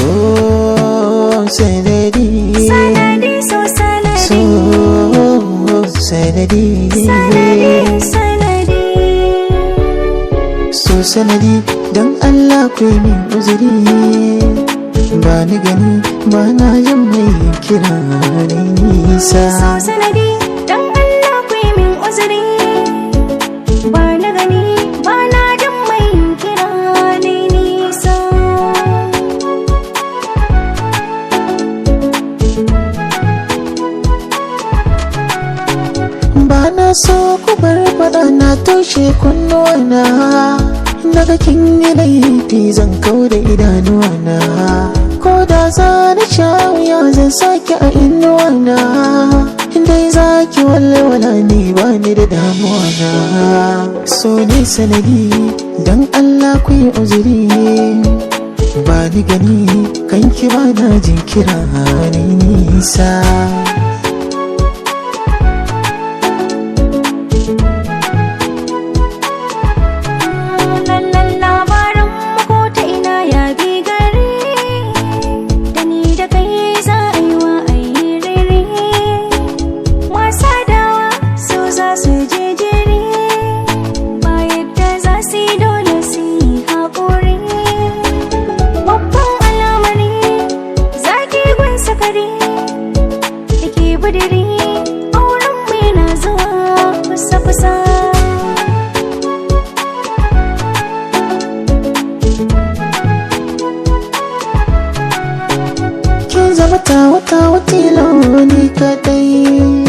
so sanadi, sanadi, so sanadi, so sanadi, sanadi, sanadi, so sanadi. Dan Allah ku yi min uzuri, ba ni gani ba na jin mai kira ni nisa. so sanadi, dan Allah ku yi min uzuri, ba na gani ba na jin mai kira ni nisa. Ba na so ku bar faɗa na toshe kunnuwana, daga kin yi laifi zan kau da idanuwana, ko da za na sha wuya zan sake a inuwana, dai za ki walwala ni ba ni da damuwana. So ne sanadi, dan Allah ku yi uzuri, ba ni gani kanki ba na jinkira ni nisa. Wata ni kadai,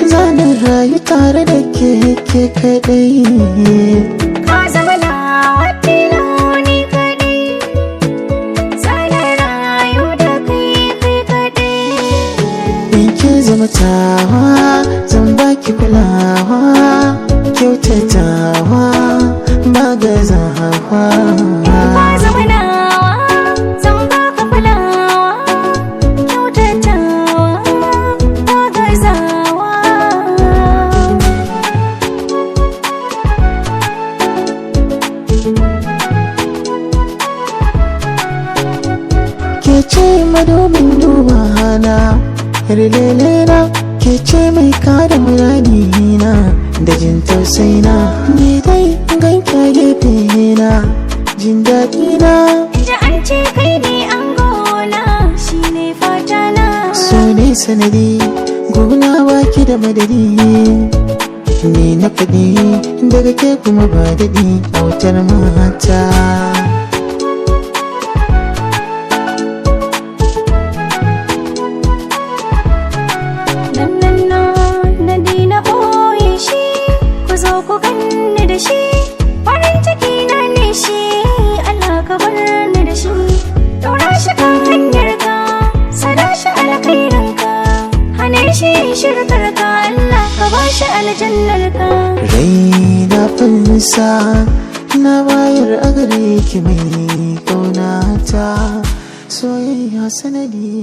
zanen rayu tare da ke kadai. Ka zama nawa tilo ni kadai, zanen rayu da kai kadai. In ke zama tawa zan baki kulawa, kyautatawa ba gazawa. Ke ce madubin duba hana, rilelena ke ce mai kada muradina da jin tausaina. Ni dai ganki a gefe na jin daɗina. Da an ce kai ne an gona shi ne fatana. So ne sanadi, gona baki da madadi, ni na faɗi daga ke kuma ba daɗi autar mata. Ku ganni da shi, farin ciki na ne shi, Allah ka bar ni da shi. Daura shi kan hanyar ka, sada shi alkhairin ka, hane shi shirkar ka, Allah ka ba shi aljannar ka. Rai na fansa na bayar a gare ki mai kaunata, soyayya sanadi.